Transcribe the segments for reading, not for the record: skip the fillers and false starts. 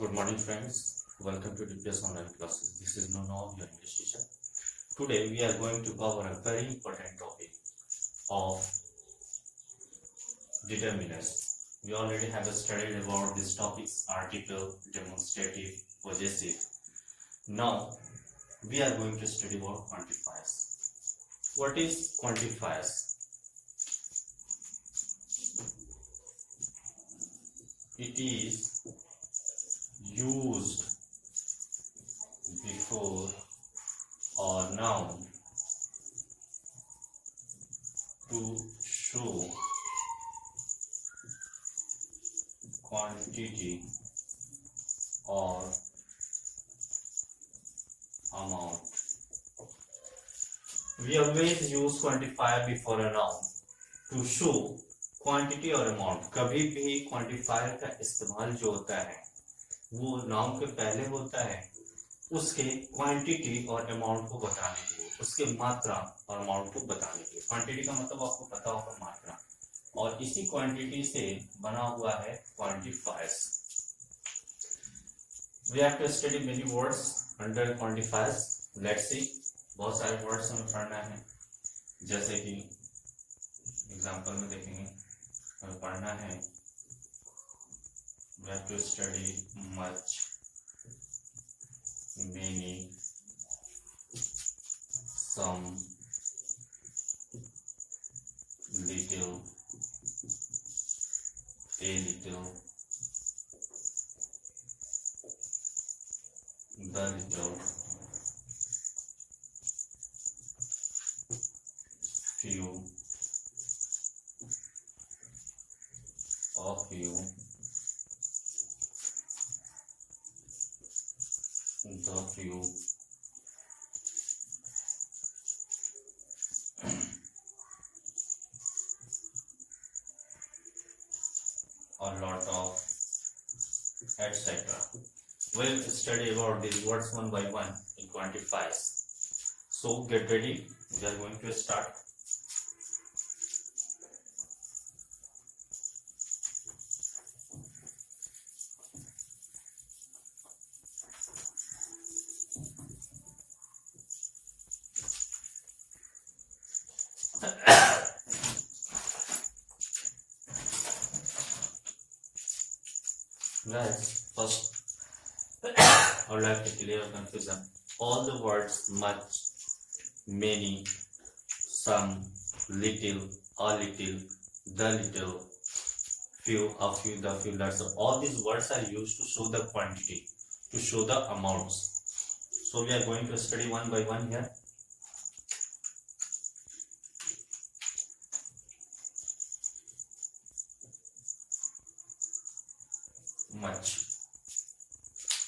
Good morning, friends. Welcome to DPS online classes. This is Nuno, your English teacher. Today, we are going to cover a very important topic of determinants. We already have studied about these topics: article, demonstrative, possessive. Now, we are going to study about quantifiers. What is quantifiers? It is used before a noun to show quantity or amount. We always use quantifier before a noun to show quantity और amount. कभी भी quantifier का इस्तेमाल जो होता है वो noun के पहले होता है उसके क्वांटिटी और अमाउंट को बताने के लिए, उसके मात्रा और अमाउंट को बताने के लिए. क्वांटिटी का मतलब आपको पता होगा मात्रा, और इसी क्वांटिटी से बना हुआ है quantifiers. We have to study many words under quantifiers. Let's see, बहुत सारे वर्ड्स हमें पढ़ना है. जैसे कि एग्जांपल में देखेंगे, हमें पढ़ना है we have to study much, many, some, little, a little, the little, few, a few, the few, a lot of, etc. We'll study about these words one by one in quantifiers. So get ready, we are going to start. Guys, first I would like to clear confusion. All the words much, many, some, little, a little, the little, few, a few, the few, lots of, all these words are used to show the quantity, to show the amounts. So we are going to study one by one here. Much.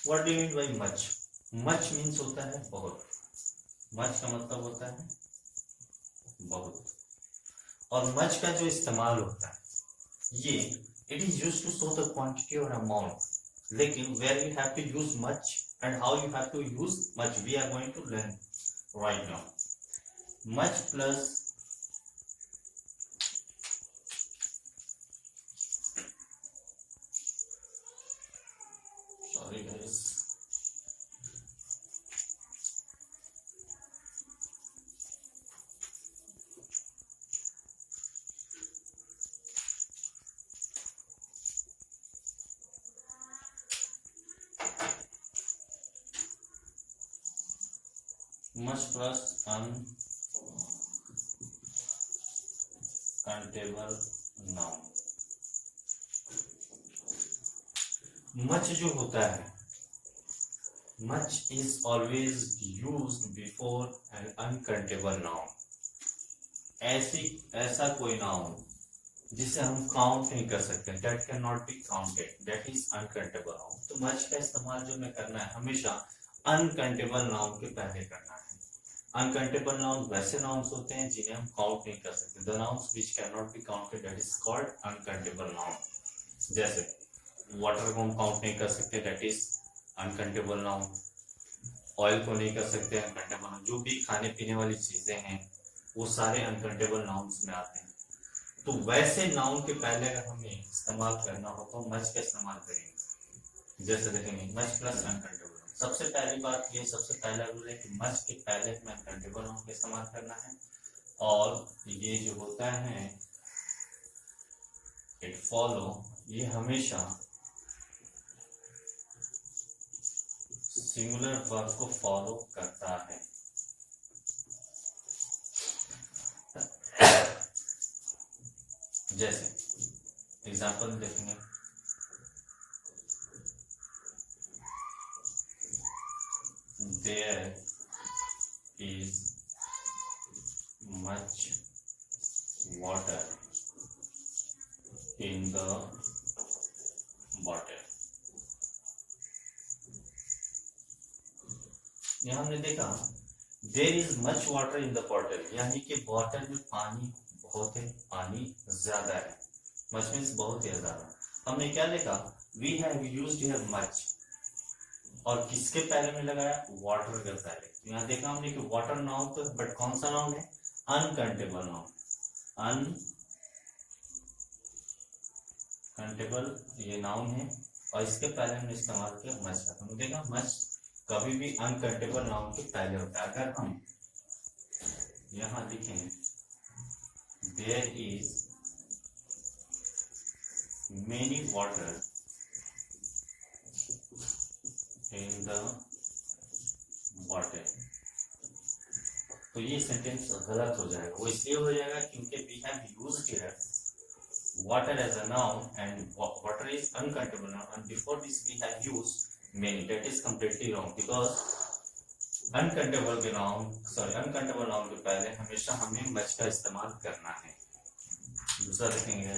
What do you mean by much? Much means होता है बहुत. Much का मतलब होता है बहुत. और much का जो इस्तेमाल होता है ये it is used to show the quantity or amount. लेकिन where you have to use much and how you have to use much we are going to learn right now. Much plus sorry guys, much plus uncountable noun. much जो होता है much is always used before an uncountable noun. ऐसा कोई noun जिसे हम count नहीं कर सकते, that cannot be counted, that is uncountable noun. तो much का इस्तेमाल जो हमें करना है हमेशा uncountable noun के पहले करना है. uncountable noun वैसे nouns होते हैं जिन्हें हम काउंट नहीं कर सकते. the nouns which cannot be counted, that is called uncountable noun. जैसे वाटर को हम काउंट नहीं कर सकते, that is uncountable noun. Oil को नहीं कर सकते, अनकाउंटेबल नाउन. जो भी खाने पीने वाली चीजें हैं वो सारे अनकाउंटेबल नाउन्स में आते हैं. तो वैसे नाउन के पहले अगर हमें इस्तेमाल करना हो तो मच का इस्तेमाल करेंगे. जैसे देखेंगे मच प्लस अनकंटेबल नाउन। सबसे पहली बात ये, सबसे पहला रूल है कि मच के पहले में अनकंटेबल नाउन का इस्तेमाल करना है, और ये जो होता है इट फॉलो, ये हमेशा सिंगुलर वर्ब को फॉलो करता है। जैसे एग्जांपल देखेंगे, there is much water in the bottle। यहाँ हमने देखा there is much water in the bottle, यानी कि बॉटल में पानी बहुत है, पानी ज्यादा है। much means बहुत ही ज्यादा। हमने क्या देखा, we have used here much, और किसके पहले में लगाया, वाटर के पहले। यहाँ देखा हमने कि वाटर नाउन तो, बट कौन सा नाउन है, अनकाउंटेबल नाउन। अनकाउंटेबल ये नाउन है, और इसके पहले हमने इस्तेमाल किया मच का। हमने देखा मच कभी भी अनकाउंटेबल नाउन के पहले होता है। अगर हम यहाँ लिखें there is many water in the bottle, तो ये सेंटेंस गलत हो जाएगा। वो इसलिए हो जाएगा क्योंकि we have used here water as a noun and water is uncountable noun, and before this we have used many. That is completely wrong, because uncountable noun के पहले हमेशा हमें much का इस्तेमाल करना है। दूसरा देखेंगे,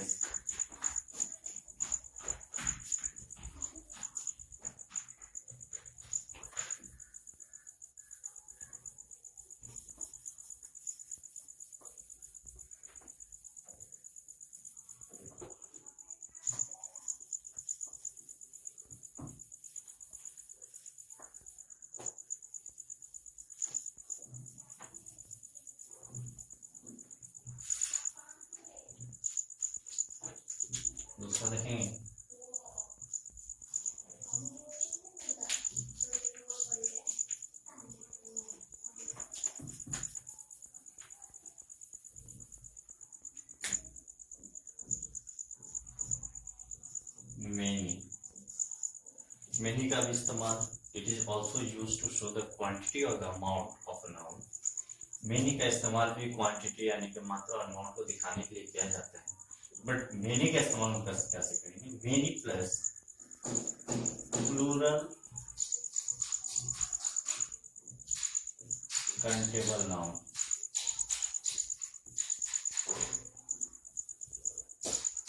many का भी इस्तेमाल, it is also used to show the quantity or the amount of a noun। many का इस्तेमाल भी क्वांटिटी यानी कि मात्रा और अमाउंट को दिखाने के लिए किया जाता है, बट many का इस्तेमाल हम कैसे करेंगे, many plus plural countable noun.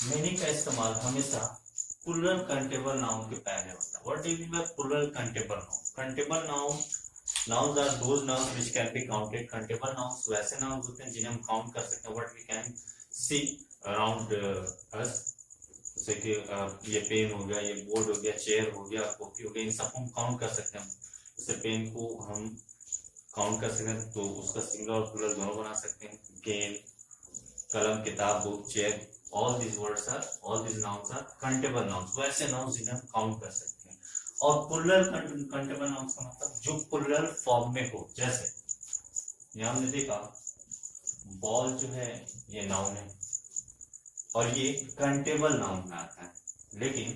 many का इस्तेमाल हमेशा प्लूरल काउंटेबल नाउन के पहले होता है। What do you mean by plural countable noun? Countable nouns are those nouns which can be counted। Countable nouns वैसे नाउन्स होते हैं जिन्हें हम काउंट कर सकते हैं, what we can see around us. जैसे कि ये पेन हो गया, ये बोर्ड हो गया, चेयर हो गया, कॉपी हो गया, इन सब हम काउंट कर सकते हैं। जैसे पेन को हम काउंट कर सकते हैं तो उसका सिंगल और प्लूरल दोनों बना सकते हैं। गेम, कलम, किताब, book, chair, all these nouns are countable nouns। वैसे nouns जिन्हें हम काउंट कर सकते हैं। और प्लूरल countable nouns का मतलब जो प्लूरल फॉर्म में हो। जैसे यहाँ हमने देखा बॉल जो है ये नाउन है और ये countable नाउन में आता है, लेकिन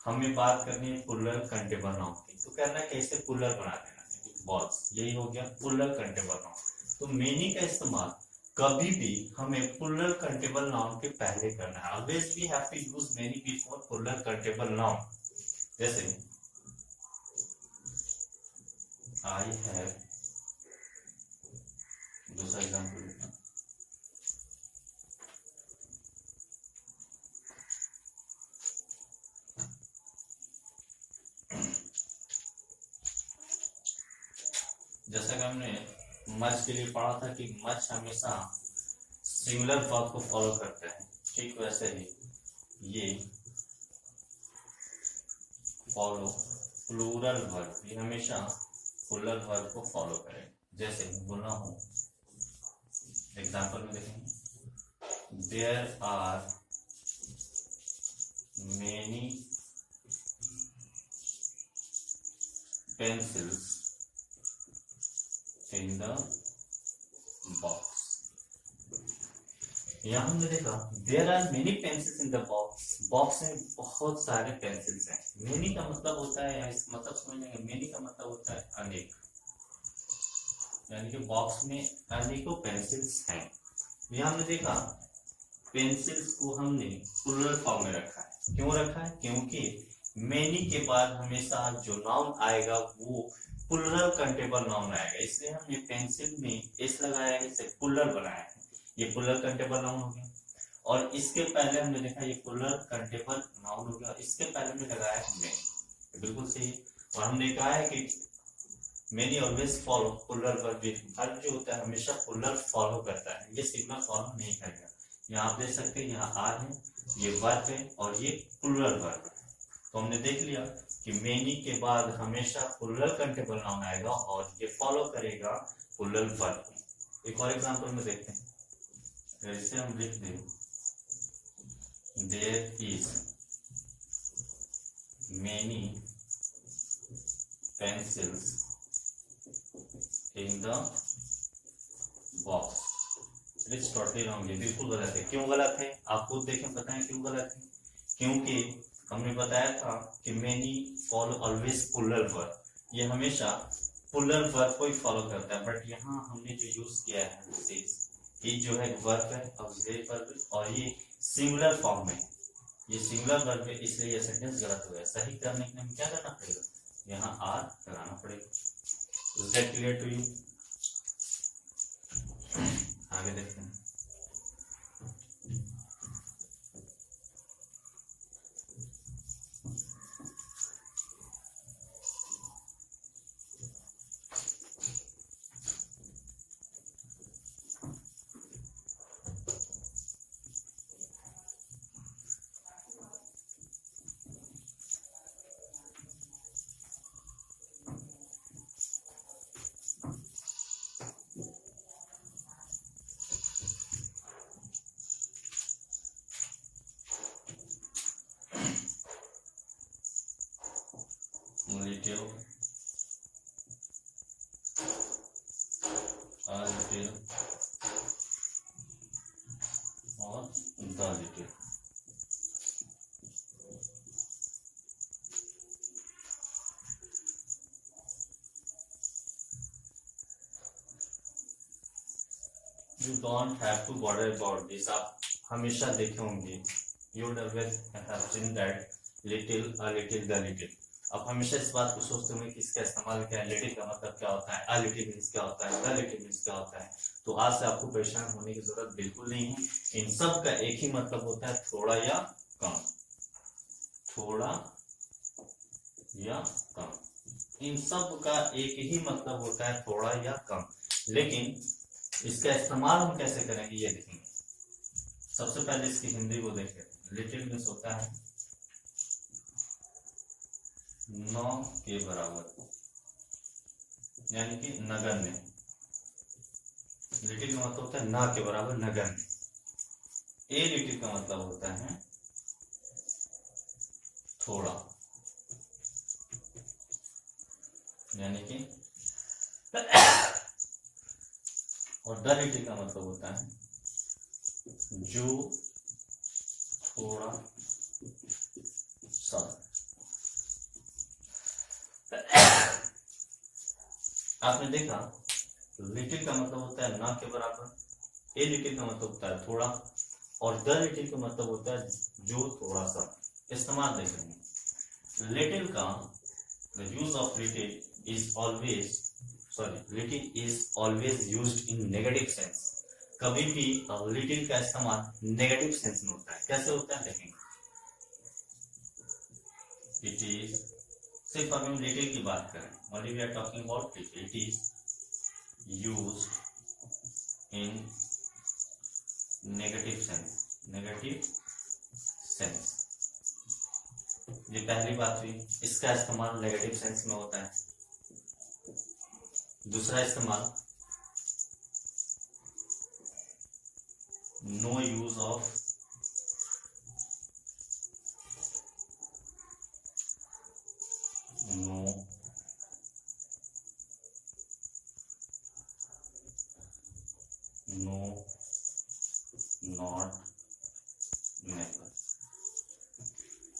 हमें बात करनी है प्लूरल countable नाउन की। तो करना है कैसे, प्लूरल बना देना है बॉल्स, यही हो गया प्लूरल countable नाउन। तो मेनी का इस्तेमाल कभी भी हमें प्लूरल काउंटेबल नाउन के पहले करना है। Always we have to use many before plural countable noun. जैसे आई हैव, दूसरा एग्जांपल लेते हैं, जैसा कि हमने मच के लिए पढ़ा था कि मच हमेशा सिंगुलर वर्ब को फॉलो करता है, ठीक वैसे ही ये फॉलो प्लूरल वर्ब, ये हमेशा प्लूरल वर्ब को फॉलो करे। जैसे बोलना हो, एग्जांपल में देखेंगे, there are many pencils in the box. यहाँ हमने देखा there are many pencils in the box. Box में बहुत सारे पेंसिल्स हैं. मेनी का मतलब होता है, इस मतलब समझेंगे, मेनी का मतलब होता है अनेक, यानी कि बॉक्स में अनेकों पेंसिल्स हैं. यहाँ हमने देखा पेंसिल्स को हमने प्लूरल फॉर्म में रखा है. क्यों रखा है? क्योंकि मेनी के बाद हमेशा जो नाउन आएगा वो प्लूरल कंटेबल नाउन आएगा, इसलिए हमने पेंसिल में एस लगाया है, इसे प्लूरल बनाया है. ये प्लूरल कंटेबल नाउन हो गया. और इसके पहले हमने देखा ये प्लूरल कंटेबल नाउन हो गया, इसके पहले हमने लगाया है मेनी. बिल्कुल सही. और हमने कहा है कि many always follow plural verb. Verb जो होता है हमेशा प्लूरल फॉलो करता है, ये सिंगुलर फॉलो नहीं करेगा. यहाँ आप देख सकते हैं यहाँ आर है, ये वर्ब है और ये प्लूरल वर्ब है. तो हमने देख लिया कि मेनी के बाद हमेशा प्लूरल कंटेबल नाउन आएगा और ये फॉलो करेगा प्लूरल वर्ब. एक और एग्जांपल में देखते हैं. जैसे हम लिख दें there is many pencils in the box. It's totally wrong. ये बिल्कुल गलत है. क्यों गलत है? आप खुद देखें, बताएं क्यों गलत है. क्योंकि हमने बताया था कि many follow always plural verb. ये हमेशा प्लूरल वर्ब को ही फॉलो करता है. बट यहाँ हमने जो यूज किया है ये जो है वर्ब है, ऑक्सिलरी वर्ब, और ये सिंगुलर फॉर्म में, ये सिंगुलर वर्ब है, इसलिए ये सेंटेंस गलत हो गया. सही करने के लिए हमें क्या करना पड़ेगा? यहाँ आर लगाना पड़ेगा. Is that clear to you? आगे देखते हैं. little, a little, और the little. You don't have to bother about this. आप हमेशा देखे होंगे. You would always have seen that little, a little, the little. आप हमेशा इस बात को सोचते होंगे कि इसका इस्तेमाल क्या है, लिटिल का मतलब क्या होता है, अ लिटिल मीन्स क्या होता है, द लिटिल मीन्स क्या होता है. तो आज से आपको परेशान होने की जरूरत बिल्कुल नहीं है. इन सब का एक ही मतलब होता है, थोड़ा या कम. थोड़ा या कम, इन सब का एक ही मतलब होता है, थोड़ा या कम. लेकिन इसका इस्तेमाल हम कैसे करेंगे ये देखेंगे. सबसे पहले इसकी हिंदी को देखें. लिटिल मीन्स होता है 9 के बराबर, यानी कि नगण्य. लिटिल का मतलब होता है ना के बराबर, नगण्य. ए लिटिल का मतलब होता है थोड़ा, यानी कि और द लिटिल का मतलब होता है जो थोड़ा सा. आपने देखा लिटिल का मतलब होता है ना के बराबर, ए लिटिल का मतलब होता है थोड़ा, और द लिटिल का मतलब होता है जो थोड़ा सा. इस्तेमाल देखेंगे. लिटिल का the use of little is always little is always used in negative sense. कभी भी लिटिल का इस्तेमाल नेगेटिव सेंस में होता है. कैसे होता है देखेंगे. इट इज, सिर्फ अगर हम लिटिल की बात करें, only we are talking about little, it is used in negative sense. Negative sense, ये पहली बात हुई. इसका इस्तेमाल नेगेटिव सेंस में होता है. दूसरा इस्तेमाल नो यूज ऑफ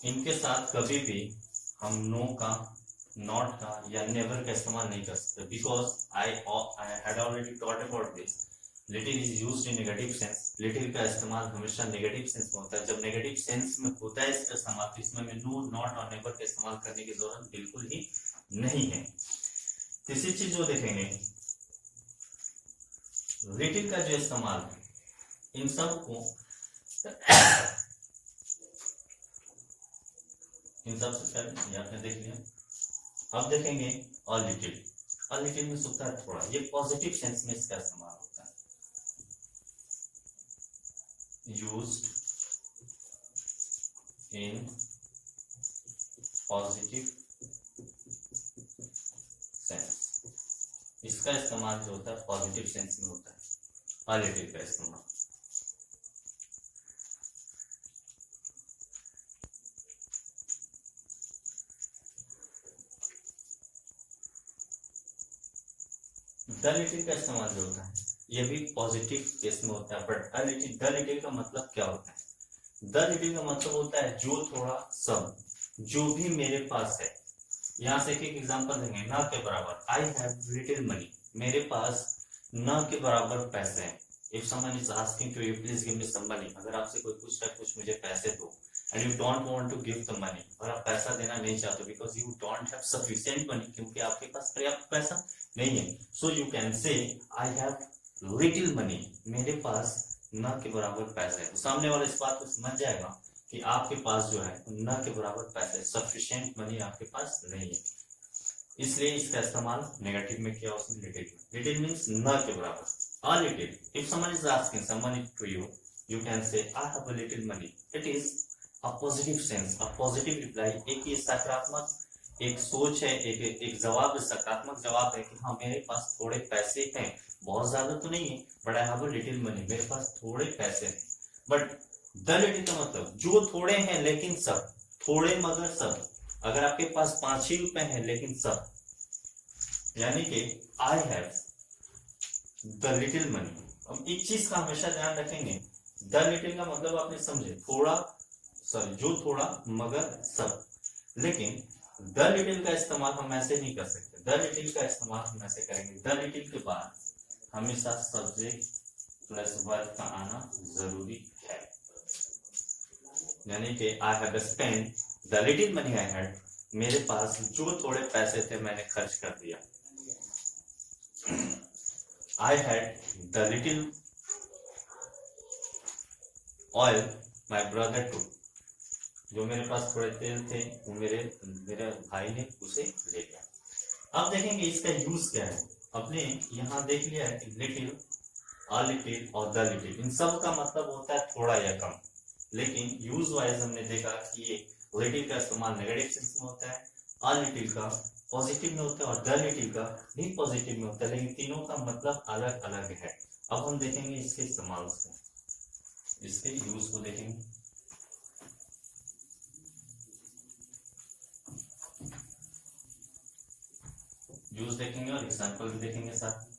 इनके साथ कभी भी हम नो का, नॉट का या नेवर का इस्तेमाल नहीं कर सकते, because I had already taught about this. Little is used in negative sense. Little का इस्तेमाल हमेशा नेगेटिव सेंस में होता है। जब नेगेटिव सेंस में होता है इसका इस्तेमाल, तो इसमें नो, नॉट और नेवर का इस्तेमाल करने की जरूरत बिल्कुल ही नहीं है। तीसरी चीज जो देखेंगे, लिटिल का जो इस्तेमाल है, इन सब को इन सब से पहले आपने देख लिया। अब देखेंगे अ लिटिल। अ लिटिल में होता है थोड़ा, ये पॉजिटिव सेंस में इसका इस्तेमाल होता है। Used in positive sense. इसका इस्तेमाल जो होता है पॉजिटिव सेंस में होता है, अ लिटिल का इस्तेमाल। द लिटिल का इस्तेमाल जो होता है ये भी पॉजिटिव केस में होता है, बट द लिटिल का मतलब क्या होता है? द लिटिल का मतलब होता है जो थोड़ा, सब, जो भी मेरे पास है। यहां से एक एग्जांपल देंगे, ना के बराबर, आई हैव लिटिल मनी, मेरे पास ना के बराबर पैसे हैं। If someone is asking to you please give me some money, अगर आपसे कोई पूछ रहा है कुछ मुझे पैसे दो, and you don't want to give the money, और आप पैसा देना नहीं चाहते because you don't have sufficient money, क्योंकि आपके पास पर्याप्त पैसा नहीं है। So you can say I have little money, मेरे पास ना के बराबर पैसे है। तो सामने वाला इस बात को समझ जाएगा कि आपके पास जो है ना के बराबर पैसे, सफिशिएंट मनी आपके पास नहीं है। इसलिए इसका इस्तेमाल नेगेटिव में किया उसने, लिटिल। लिटिल मींस ना के बराबर। A little, if someone is asking someone to you, you can say I have a little money. It is a positive sense, a positive reply। एक ये सकारात्मक एक सोच है, एक जवाब, सकारात्मक जवाब है कि हाँ मेरे पास थोड़े पैसे हैं, बहुत ज्यादा तो नहीं है, but I have a little money, मेरे पास थोड़े पैसे हैं। बट द लिटिल का मतलब जो थोड़े हैं लेकिन सब, थोड़े मगर सब। अगर आपके पास 5 ही रुपए हैं लेकिन सब, यानी कि I have the little money. अब एक चीज का हमेशा ध्यान रखेंगे, द लिटिल का मतलब आपने समझे, थोड़ा, सॉरी जो थोड़ा मगर सब। लेकिन द लिटिल का इस्तेमाल हम ऐसे नहीं कर सकते। द लिटिल का इस्तेमाल हम ऐसे करेंगे, द लिटिल के बाद हमेशा सब्जेक्ट प्लस वर्ब का आना जरूरी है। यानी कि I have spent the little money I had, मेरे पास जो थोड़े पैसे थे मैंने खर्च कर दिया। I had the little oil my brother to, जो मेरे पास थोड़े तेल थे वो मेरे भाई ने उसे ले लिया। अब देखेंगे इसका यूज क्या है। अपने यहाँ देख लिया है लिटिल, अ लिटिल और द लिटिल, इन सब का मतलब होता है थोड़ा या कम। लेकिन यूज वाइज हमने देखा कि ये लिटिल का इस्तेमाल नेगेटिव सेंस में होता है, अ लिटिल का पॉजिटिव में होता है और द लिटिल का भी पॉजिटिव में होता है, लेकिन तीनों का मतलब अलग अलग है। अब हम देखेंगे इसके इस्तेमाल से, इसके यूज को देखेंगे। यूज देखेंगे और एग्जांपल भी देखेंगे साथ में।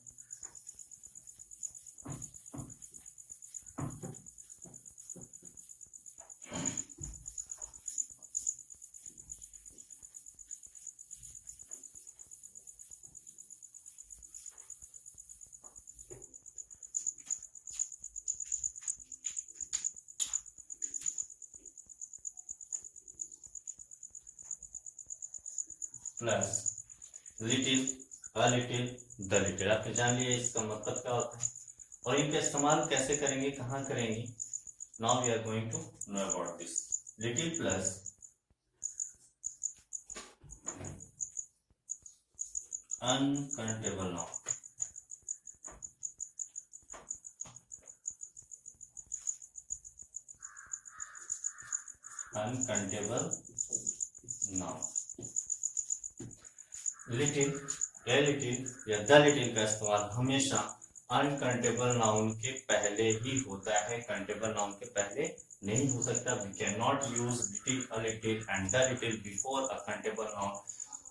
Plus little, a little, the little, आपने जान लिया इसका मतलब क्या होता है और इनका इस्तेमाल कैसे करेंगे, कहाँ करेंगे। Now we are going to know about this. Little plus uncountable noun. Uncountable noun, little, a little या द लिटिल का इस्तेमाल हमेशा अनकाउंटेबल नाउन के पहले ही होता है, काउंटेबल नाउन के पहले नहीं हो सकता। We can not use little, a little and the little before a countable noun.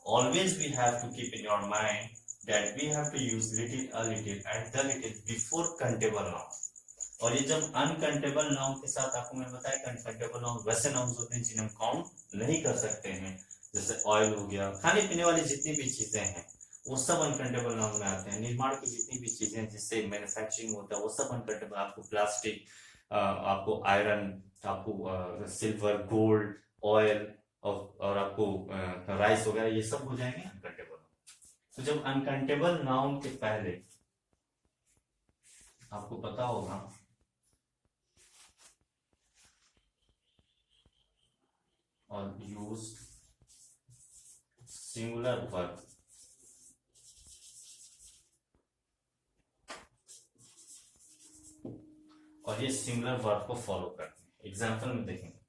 Always we have to keep in your mind that we have to use little, a little and the little before countable noun. और ये जब uncountable noun के साथ, आपको मैंने बताया कि uncountable noun वैसे नाउन्स होते हैं जिन्हें हम काउंट नहीं कर सकते हैं, जैसे ऑयल हो गया, खाने पीने वाली जितनी भी चीजें हैं वो सब अनकाउंटेबल नाउन में आते हैं। निर्माण की जितनी भी चीजें जिससे मैन्युफैक्चरिंग होता है वो सब अनकाउंटेबल, आपको प्लास्टिक, आपको आयरन, आपको सिल्वर, गोल्ड, ऑयल और आपको राइस वगैरह, ये सब हो जाएंगे अनकाउंटेबल। तो जब अनकाउंटेबल नाउन के पहले आपको पता होगा और यूज सिंगुलर वर्ब, और ये सिंगुलर वर्ब को फॉलो करते हैं। एग्जांपल में देखेंगे,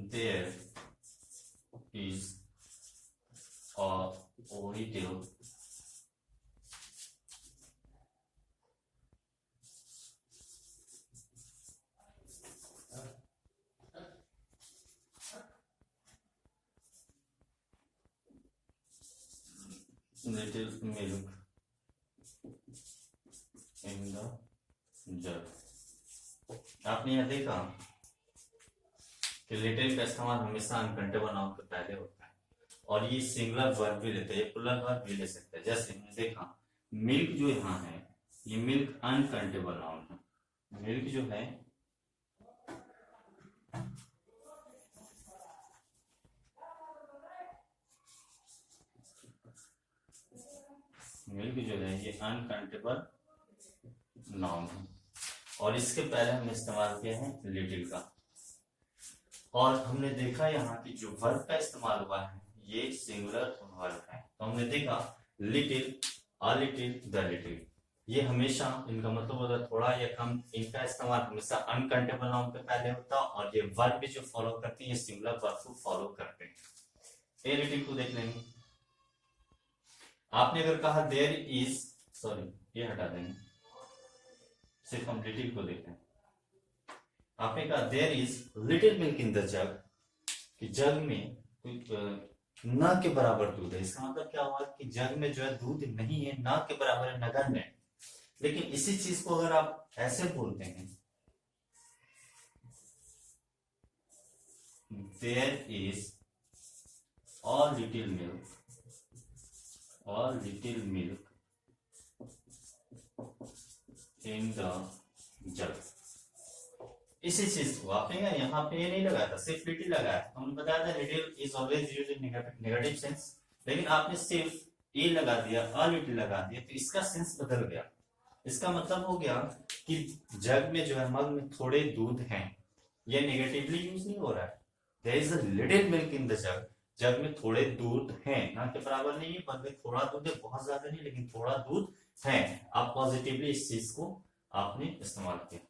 there is a little milk in the jug। आपने यह देखा कि लिटिल का इस्तेमाल हमेशा अनकाउंटेबल नाउन के पहले होता है, और ये सिंगुलर वर्ब भी लेते हैं, प्लूरल वर्ब भी ले सकते हैं। जैसे हमने देखा मिल्क जो यहाँ है, ये मिल्क अनकाउंटेबल नाउन है। मिल्क जो है ये अनकाउंटेबल नाउन है, और इसके पहले हमने इस्तेमाल किया है लिटिल का। और हमने देखा यहाँ की जो वर्ब का इस्तेमाल हुआ है ये सिंगुलर वर्ब है। तो हमने देखा little, a little, the little, ये हमेशा इनका मतलब होता है थोड़ा या कम। इनका इस्तेमाल हमेशा अनकाउंटेबल नाउन के पहले होता है, और ये वर्ब भी जो फॉलो करती है ये सिंगुलर वर्ब को फॉलो करते हैं। ए लिटिल को देख लेंगे। आपने अगर कहा देयर इज, सॉरी ये हटा देंगे, सिर्फ हम लिटिल को देखें। आपने कहा there is little milk in the jug, कि जग में न के बराबर दूध है। इसका मतलब क्या हुआ कि जग में जो है दूध नहीं है, न के बराबर है, नगण्य है। लेकिन इसी चीज को अगर आप ऐसे बोलते हैं, there is all little milk, all little milk in the jug, इसी चीज को आपने यहाँ पे ये नहीं लगाया था, सिर्फ लिटिल लगाया था। हमने बताया था little is always used in negative sense, लेकिन आपने सिर्फ ए लगा दिया, अ लिटिल लगा दिया, तो इसका सेंस बदल गया। इसका मतलब हो गया कि जग में जो है, मग में थोड़े दूध हैं, ये नेगेटिवली यूज नहीं हो रहा है। There is a little milk in the jug, jug में थोड़े दूध हैं, ना के बराबर नहीं है, बल्कि थोड़ा दूध है, बहुत ज्यादा नहीं लेकिन थोड़ा दूध है। आप पॉजिटिवली इस चीज को आपने इस्तेमाल किया।